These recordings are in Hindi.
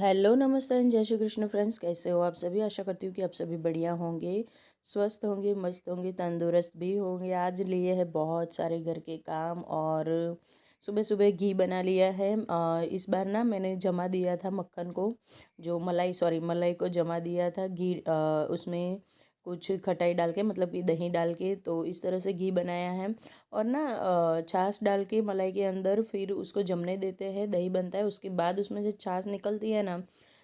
हेलो नमस्ते एंड जय श्री कृष्ण फ्रेंड्स, कैसे हो आप सभी। आशा करती हूँ कि आप सभी बढ़िया होंगे, स्वस्थ होंगे, मस्त होंगे, तंदुरुस्त भी होंगे। आज लिए है बहुत सारे घर के काम और सुबह सुबह घी बना लिया है। इस बार ना मैंने जमा दिया था मक्खन को, जो मलाई को जमा दिया था घी, उसमें कुछ खटाई डाल के, मतलब कि दही डाल के, तो इस तरह से घी बनाया है। और ना छाछ डाल के मलाई के अंदर फिर उसको जमने देते हैं, दही बनता है। उसके बाद उसमें से छाछ निकलती है ना,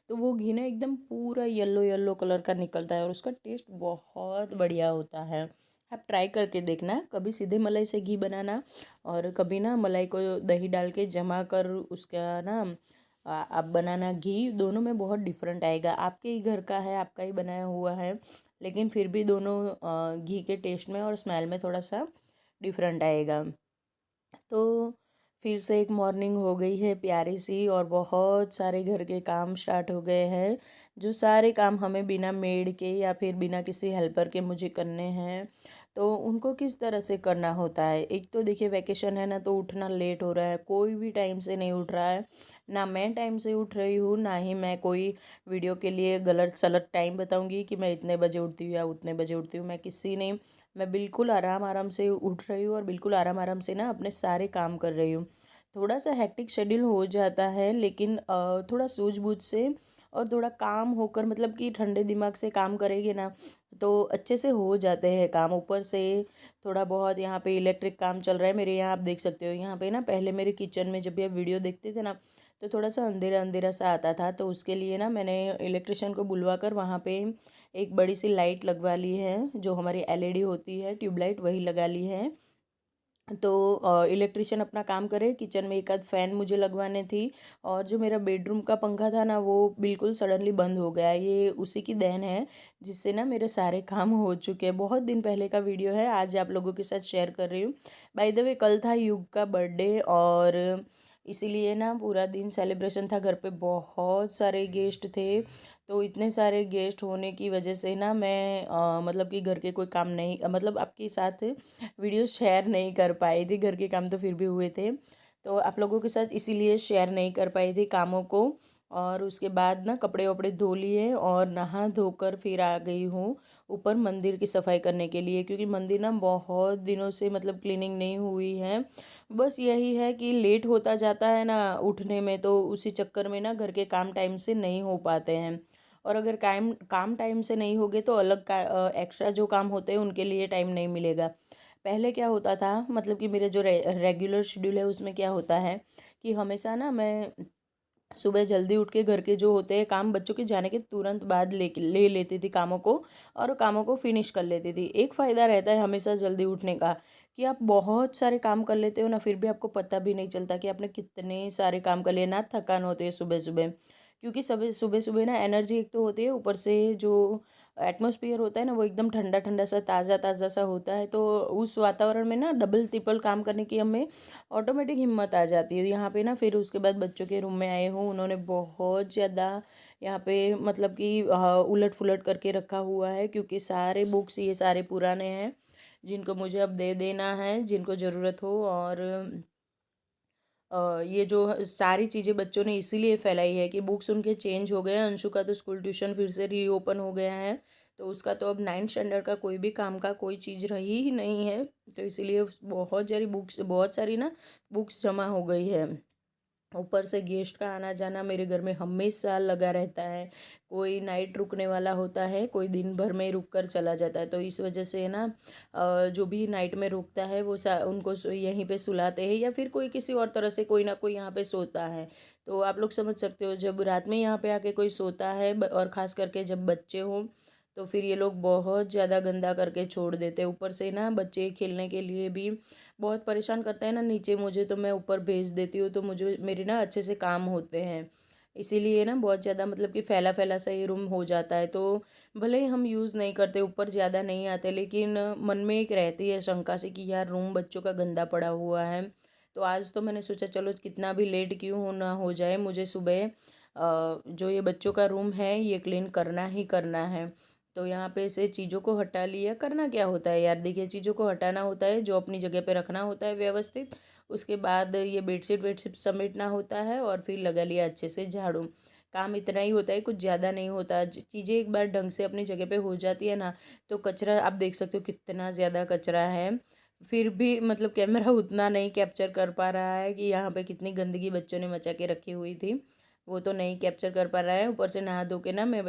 तो वो घी ना एकदम पूरा येलो येलो कलर का निकलता है और उसका टेस्ट बहुत बढ़िया होता है। आप ट्राई करके देखना, कभी सीधे मलाई से घी बनाना और कभी ना मलाई को दही डाल के जमा कर उसका ना आप बनाना घी। दोनों में बहुत डिफरेंट आएगा। आपके ही घर का है, आपका ही बनाया हुआ है, लेकिन फिर भी दोनों घी के टेस्ट में और स्मेल में थोड़ा सा डिफरेंट आएगा। तो फिर से एक मॉर्निंग हो गई है प्यारी सी और बहुत सारे घर के काम स्टार्ट हो गए हैं। जो सारे काम हमें बिना मेड के या फिर बिना किसी हेल्पर के मुझे करने हैं, तो उनको किस तरह से करना होता है। एक तो देखिए वैकेशन है ना, तो उठना लेट हो रहा है, कोई भी टाइम से नहीं उठ रहा है। ना मैं टाइम से उठ रही हूँ, ना ही मैं कोई वीडियो के लिए गलत सलत टाइम बताऊँगी कि मैं इतने बजे उठती हूँ या उतने बजे उठती हूँ। मैं बिल्कुल आराम आराम से उठ रही हूँ और बिल्कुल आराम आराम से ना अपने सारे काम कर रही हूँ। थोड़ा सा हेक्टिक शेड्यूल हो जाता है, लेकिन थोड़ा सूझबूझ से और थोड़ा काम होकर, मतलब कि ठंडे दिमाग से काम करेंगे ना, तो अच्छे से हो जाते हैं काम। ऊपर से थोड़ा बहुत यहाँ पे इलेक्ट्रिक काम चल रहा है मेरे यहाँ, आप देख सकते हो। यहाँ पे ना पहले मेरे किचन में जब भी आप वीडियो देखते थे ना, तो थोड़ा सा अंधेरा अंधेरा सा आता था, तो उसके लिए ना मैंने इलेक्ट्रिशियन को बुलवा कर वहाँ पे एक बड़ी सी लाइट लगवा ली है, जो हमारी एलईडी होती है, ट्यूबलाइट, वही लगा ली है। तो इलेक्ट्रिशियन अपना काम करे। किचन में एक आध फ़ैन मुझे लगवाने थी, और जो मेरा बेडरूम का पंखा था ना, वो बिल्कुल सडनली बंद हो गया। ये उसी की देन है, जिससे ना मेरे सारे काम हो चुके हैं। बहुत दिन पहले का वीडियो है, आज आप लोगों के साथ शेयर कर रही हूँ। बाय द वे, कल था युग का बर्थडे और इसीलिए ना पूरा दिन सेलिब्रेशन था। घर पे बहुत सारे गेस्ट थे, तो इतने सारे गेस्ट होने की वजह से ना मैं मतलब कि घर के कोई काम नहीं, मतलब आपके साथ वीडियो शेयर नहीं कर पाई थी। घर के काम तो फिर भी हुए थे, तो आप लोगों के साथ इसीलिए शेयर नहीं कर पाई थी कामों को। और उसके बाद ना कपड़े वपड़े धो लिए और नहा धोकर फिर आ गई हूँ ऊपर मंदिर की सफाई करने के लिए, क्योंकि मंदिर ना बहुत दिनों से मतलब क्लीनिंग नहीं हुई है। बस यही है कि लेट होता जाता है ना उठने में, तो उसी चक्कर में ना घर के काम टाइम से नहीं हो पाते हैं। और अगर काम काम टाइम से नहीं होगे तो अलग का एक्स्ट्रा जो काम होते हैं उनके लिए टाइम नहीं मिलेगा। पहले क्या होता था, मतलब कि मेरे जो रेगुलर शेड्यूल है उसमें क्या होता है कि हमेशा ना मैं सुबह जल्दी उठ के घर के जो होते हैं काम, बच्चों के जाने के तुरंत बाद ले लेती थी कामों को, और कामों को फिनिश कर लेती थी। एक फ़ायदा रहता है हमेशा जल्दी उठने का, कि आप बहुत सारे काम कर लेते हो ना, फिर भी आपको पता भी नहीं चलता कि आपने कितने सारे काम कर लिए। ना थकान होती है सुबह सुबह, क्योंकि सुबह सुबह ना एनर्जी एक तो होती है, ऊपर से जो एटमॉस्फेयर होता है ना, वो एकदम ठंडा ठंडा सा, ताज़ा ताज़ा सा होता है। तो उस वातावरण में ना डबल ट्रिपल काम करने की हमें ऑटोमेटिक हिम्मत आ जाती है यहाँ पे ना। फिर उसके बाद बच्चों के रूम में आए हूँ, उन्होंने बहुत ज़्यादा यहाँ पे मतलब कि उलट फुलट करके रखा हुआ है, क्योंकि सारे बुक्स ये सारे पुराने हैं, जिनको मुझे अब दे देना है, जिनको ज़रूरत हो। और ये जो सारी चीज़ें बच्चों ने इसीलिए फैलाई है कि बुक्स उनके चेंज हो गए हैं। अंशु का तो स्कूल ट्यूशन फिर से रीओपन हो गया है, तो उसका तो अब 9th स्टैंडर्ड का कोई भी काम का कोई चीज़ रही ही नहीं है, तो इसीलिए बहुत सारी ना बुक्स जमा हो गई है। ऊपर से गेस्ट का आना जाना मेरे घर में हमेशा लगा रहता है। कोई नाइट रुकने वाला होता है, कोई दिन भर में रुक कर चला जाता है, तो इस वजह से ना जो भी नाइट में रुकता है वो उनको यहीं पे सुलाते हैं, या फिर कोई किसी और तरह से कोई ना कोई यहाँ पे सोता है। तो आप लोग समझ सकते हो, जब रात में यहाँ पे आके कोई सोता है और ख़ास करके जब बच्चे हों, तो फिर ये लोग बहुत ज़्यादा गंदा करके छोड़ देते हैं। ऊपर से ना बच्चे खेलने के लिए भी बहुत परेशान करते हैं ना नीचे मुझे, तो मैं ऊपर भेज देती हूँ, तो मुझे मेरे ना अच्छे से काम होते हैं। इसीलिए ना बहुत ज़्यादा मतलब कि फैला फैला सा ये रूम हो जाता है। तो भले ही हम यूज़ नहीं करते, ऊपर ज़्यादा नहीं आते, लेकिन मन में एक रहती है शंका से कि यार रूम बच्चों का गंदा पड़ा हुआ है। तो आज तो मैंने सोचा चलो कितना भी लेट क्यों हो ना हो जाए, मुझे सुबह जो ये बच्चों का रूम है ये क्लीन करना ही करना है। तो यहाँ पे से चीज़ों को हटा लिया। करना क्या होता है यार, देखिए चीज़ों को हटाना होता है, जो अपनी जगह पे रखना होता है व्यवस्थित। उसके बाद ये बेडशीट वेडशीट समेटना होता है और फिर लगा लिया अच्छे से झाड़ू। काम इतना ही होता है, कुछ ज़्यादा नहीं होता। चीज़ें एक बार ढंग से अपनी जगह पे हो जाती है ना, तो कचरा आप देख सकते हो कितना ज़्यादा कचरा है। फिर भी मतलब कैमरा उतना नहीं कैप्चर कर पा रहा है कि यहाँ पे कितनी गंदगी बच्चों ने मचा के रखी हुई थी, वो तो नहीं कैप्चर कर पा रहा है। ऊपर से नहा धो के ना मैं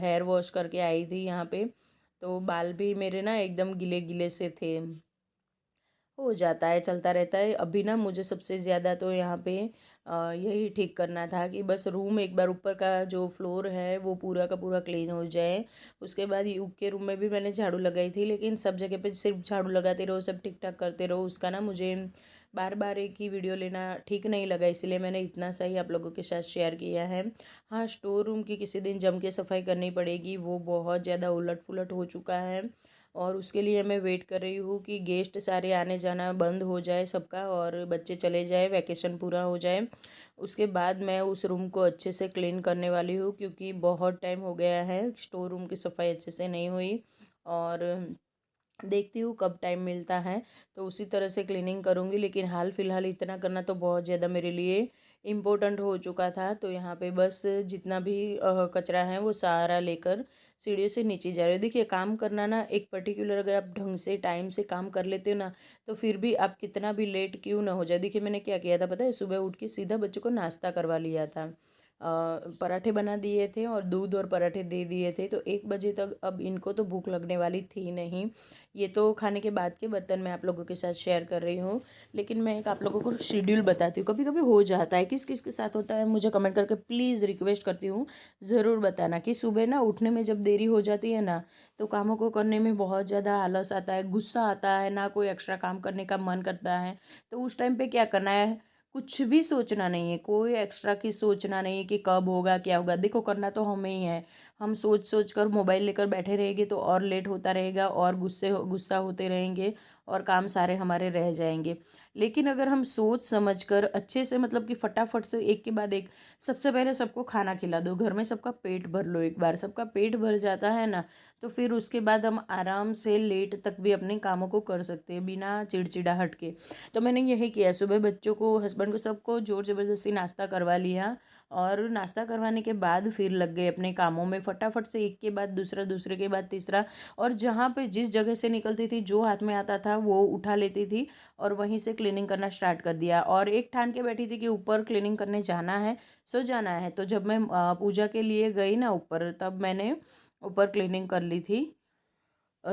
हेयर वॉश करके आई थी यहाँ पे, तो बाल भी मेरे ना एकदम गीले गीले से थे। हो जाता है, चलता रहता है। अभी ना मुझे सबसे ज़्यादा तो यहाँ पे यही ठीक करना था कि बस रूम एक बार ऊपर का जो फ्लोर है वो पूरा का पूरा क्लीन हो जाए। उसके बाद यू के रूम में भी मैंने झाड़ू लगाई थी, लेकिन सब जगह पे सिर्फ झाड़ू लगाते रहो, सब ठीक ठाक करते रहो, उसका ना मुझे बार बार एक ही वीडियो लेना ठीक नहीं लगा, इसलिए मैंने इतना सा ही आप लोगों के साथ शेयर किया है। हाँ, स्टोर रूम की किसी दिन जम के सफाई करनी पड़ेगी, वो बहुत ज़्यादा उलट पुलट हो चुका है। और उसके लिए मैं वेट कर रही हूँ कि गेस्ट सारे आने जाना बंद हो जाए सबका, और बच्चे चले जाए, वैकेशन पूरा हो जाए। उसके बाद मैं उस रूम को अच्छे से क्लीन करने वाली हूँ, क्योंकि बहुत टाइम हो गया है स्टोर रूम की सफाई अच्छे से नहीं हुई। और देखती हूँ कब टाइम मिलता है तो उसी तरह से क्लीनिंग करूँगी, लेकिन हाल फिलहाल इतना करना तो बहुत ज़्यादा मेरे लिए इम्पोर्टेंट हो चुका था। तो यहाँ पे बस जितना भी कचरा है वो सारा लेकर सीढ़ियों से नीचे जा रही हूँ। देखिए, काम करना ना एक पर्टिकुलर, अगर आप ढंग से टाइम से काम कर लेते हो ना, तो फिर भी आप कितना भी लेट क्यों ना हो जाए। देखिए, मैंने क्या किया था पता है, सुबह उठ के सीधा बच्चों को नाश्ता करवा लिया था। पराठे बना दिए थे और दूध और पराठे दे दिए थे, तो 1 बजे तक अब इनको तो भूख लगने वाली थी नहीं। ये तो खाने के बाद के बर्तन मैं आप लोगों के साथ शेयर कर रही हूँ, लेकिन मैं एक आप लोगों को शेड्यूल बताती हूँ। कभी कभी हो जाता है, किस किस के साथ होता है मुझे कमेंट करके प्लीज़ रिक्वेस्ट करती हूँ, ज़रूर बताना। कि सुबह ना उठने में जब देरी हो जाती है ना, तो कामों को करने में बहुत ज़्यादा आलस आता है, गुस्सा आता है, ना कोई एक्स्ट्रा काम करने का मन करता है। तो उस टाइम पे क्या करना है, कुछ भी सोचना नहीं है, कोई एक्स्ट्रा की सोचना नहीं है कि कब होगा क्या होगा। देखो, करना तो हमें ही है। हम सोच सोच कर मोबाइल लेकर बैठे रहेंगे तो और लेट होता रहेगा, और गुस्सा होते रहेंगे, और काम सारे हमारे रह जाएंगे। लेकिन अगर हम सोच समझ कर अच्छे से, मतलब कि फटाफट से एक के बाद एक, सबसे पहले सबको खाना खिला दो, घर में सबका पेट भर लो। एक बार सबका पेट भर जाता है ना, तो फिर उसके बाद हम आराम से लेट तक भी अपने कामों को कर सकते हैं बिना चिड़चिड़ाहट के। तो मैंने यही किया, सुबह बच्चों को, हस्बैंड को, सबको जोर ज़बरदस्ती नाश्ता करवा लिया, और नाश्ता करवाने के बाद फिर लग गए अपने कामों में फटाफट से, एक के बाद दूसरा, दूसरे के बाद तीसरा। और जहाँ पे जिस जगह से निकलती थी, जो हाथ में आता था वो उठा लेती थी, और वहीं से क्लीनिंग करना स्टार्ट कर दिया। और एक ठान के बैठी थी कि ऊपर क्लीनिंग करने जाना है, सो जाना है। तो जब मैं पूजा के लिए गई ना ऊपर, तब मैंने ऊपर क्लीनिंग कर ली थी।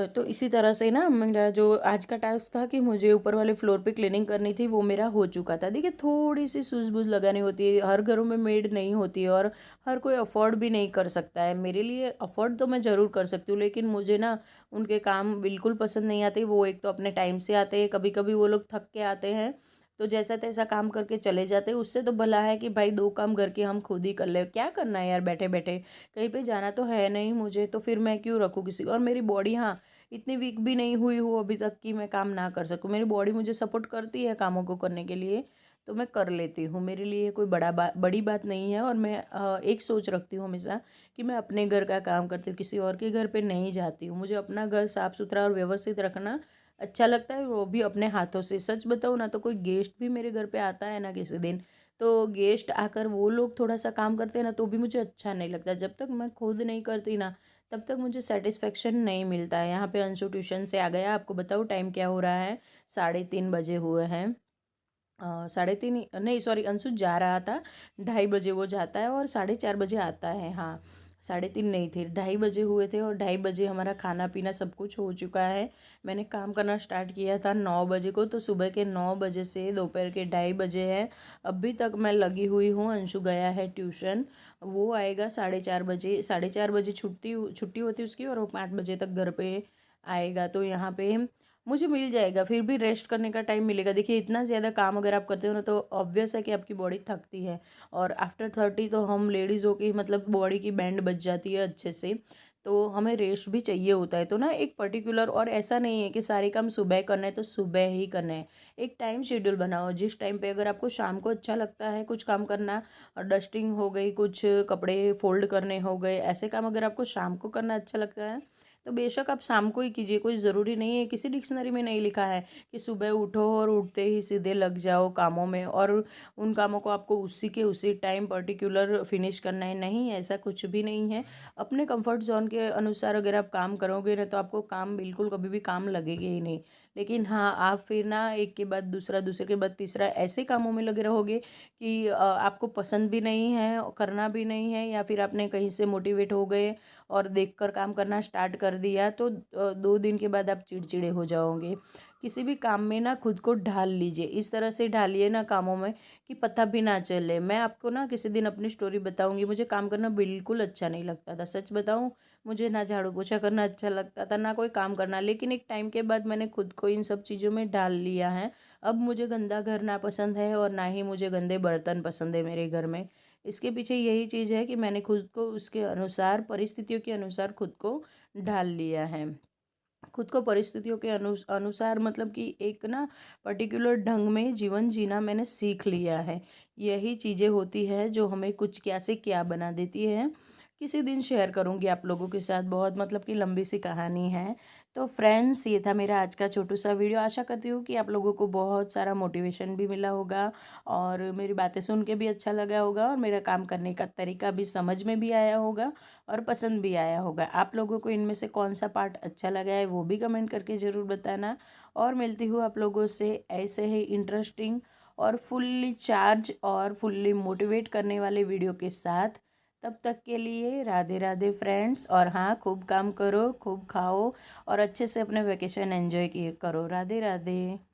तो इसी तरह से ना मेरा जो आज का टास्क था कि मुझे ऊपर वाले फ्लोर पे क्लीनिंग करनी थी, वो मेरा हो चुका था। देखिए, थोड़ी सी सूझबूझ लगानी होती है, हर घरों में मेड नहीं होती है, और हर कोई अफोर्ड भी नहीं कर सकता है। मेरे लिए अफोर्ड तो मैं ज़रूर कर सकती हूँ, लेकिन मुझे ना उनके काम बिल्कुल पसंद नहीं आते। वो एक तो अपने टाइम से आते हैं, कभी कभी वो लोग थक के आते हैं, तो जैसा तैसा काम करके चले जाते हैं। उससे तो भला है कि भाई 2 काम घर के हम खुद ही कर ले, क्या करना है यार बैठे बैठे, कहीं पे जाना तो है नहीं मुझे, तो फिर मैं क्यों रखूँ किसी को। और मेरी बॉडी, हाँ, इतनी वीक भी नहीं हुई हूँ अभी तक कि मैं काम ना कर सकूँ। मेरी बॉडी मुझे सपोर्ट करती है कामों को करने के लिए, तो मैं कर लेती हूँ। मेरे लिए कोई बड़ी बात नहीं है। और मैं एक सोच रखती हूँ हमेशा कि मैं अपने घर का काम करती हूँ, किसी और के घर पे नहीं जाती हूँ। मुझे अपना घर साफ़ सुथरा और व्यवस्थित रखना अच्छा लगता है, वो भी अपने हाथों से। सच बताऊँ ना, तो कोई गेस्ट भी मेरे घर पे आता है ना किसी दिन, तो गेस्ट आकर वो लोग थोड़ा सा काम करते हैं ना, तो भी मुझे अच्छा नहीं लगता। जब तक मैं खुद नहीं करती ना, तब तक मुझे सेटिस्फेक्शन नहीं मिलता है। यहाँ पे अंशु ट्यूशन से आ गया, आपको बताऊँ टाइम क्या हो रहा है, 3:30 बजे हुए हैं। 3:30 नहीं, सॉरी, अंशु जा रहा था, 2:30 बजे वो जाता है और 4:30 बजे आता है। हाँ, 3:30 नहीं थे, 2:30 बजे हुए थे, और 2:30 बजे हमारा खाना पीना सब कुछ हो चुका है। मैंने काम करना स्टार्ट किया था 9 बजे को, तो सुबह के 9 बजे से दोपहर के 2:30 बजे है, अभी तक मैं लगी हुई हूँ। अंशु गया है ट्यूशन, वो आएगा 4:30 बजे। 4:30 बजे छुट्टी छुट्टी होती है उसकी, और वो 5 बजे तक घर पे आएगा। तो यहाँ पे मुझे मिल जाएगा, फिर भी रेस्ट करने का टाइम मिलेगा। देखिए, इतना ज़्यादा काम अगर आप करते हो ना, तो ऑब्वियस है कि आपकी बॉडी थकती है, और आफ्टर 30 तो हम लेडीज़ों की, मतलब बॉडी की बैंड बज जाती है अच्छे से, तो हमें रेस्ट भी चाहिए होता है। तो ना एक पर्टिकुलर, और ऐसा नहीं है कि सारे काम सुबह करना है तो सुबह ही करना है। एक टाइम शेड्यूल बनाओ, जिस टाइम पे अगर आपको शाम को अच्छा लगता है कुछ काम करना, और डस्टिंग हो गई, कुछ कपड़े फोल्ड करने हो गए, ऐसे काम अगर आपको शाम को करना अच्छा लगता है, तो बेशक आप शाम को ही कीजिए, कोई ज़रूरी नहीं है, किसी डिक्शनरी में नहीं लिखा है कि सुबह उठो और उठते ही सीधे लग जाओ कामों में और उन कामों को आपको उसी के उसी टाइम पर्टिकुलर फिनिश करना है। नहीं, ऐसा कुछ भी नहीं है। अपने कंफर्ट ज़ोन के अनुसार अगर आप काम करोगे ना, तो आपको काम बिल्कुल कभी भी काम लगेगा ही नहीं। लेकिन हाँ, आप फिर ना एक के बाद दूसरा, दूसरे के बाद तीसरा ऐसे कामों में लगे रहोगे कि आपको पसंद भी नहीं है, करना भी नहीं है, या फिर आपने कहीं से मोटिवेट हो गए और देखकर काम करना स्टार्ट कर दिया, तो 2 दिन के बाद आप चिड़चिड़े हो जाओगे। किसी भी काम में ना खुद को ढाल लीजिए, इस तरह से ढालिए ना कामों में कि पता भी ना चले। मैं आपको ना किसी दिन अपनी स्टोरी बताऊंगी, मुझे काम करना बिल्कुल अच्छा नहीं लगता था, सच बताऊं। मुझे ना झाड़ू पोछा करना अच्छा लगता था, ना कोई काम करना, लेकिन एक टाइम के बाद मैंने खुद को इन सब चीज़ों में डाल लिया है। अब मुझे गंदा घर ना पसंद है और ना ही मुझे गंदे बर्तन पसंद है मेरे घर में। इसके पीछे यही चीज़ है कि मैंने खुद को उसके अनुसार, परिस्थितियों के अनुसार खुद को ढाल लिया है। खुद को परिस्थितियों के अनुसार मतलब कि एक ना पर्टिकुलर ढंग में जीवन जीना मैंने सीख लिया है। यही चीज़ें होती है जो हमें कुछ क्या से क्या बना देती है। किसी दिन शेयर करूँगी आप लोगों के साथ, बहुत मतलब कि लंबी सी कहानी है। तो फ्रेंड्स, ये था मेरा आज का छोटू सा वीडियो। आशा करती हूँ कि आप लोगों को बहुत सारा मोटिवेशन भी मिला होगा और मेरी बातें सुन के भी अच्छा लगा होगा और मेरा काम करने का तरीका भी समझ में भी आया होगा और पसंद भी आया होगा। आप लोगों को इनमें से कौन सा पार्ट अच्छा लगा है वो भी कमेंट करके ज़रूर बताना। और मिलती हूँ आप लोगों से ऐसे ही इंटरेस्टिंग और फुल्ली चार्ज और फुल्ली मोटिवेट करने वाले वीडियो के साथ। तब तक के लिए राधे राधे फ्रेंड्स। और हाँ, खूब काम करो, खूब खाओ और अच्छे से अपने वेकेशन एंजॉय किए करो। राधे राधे।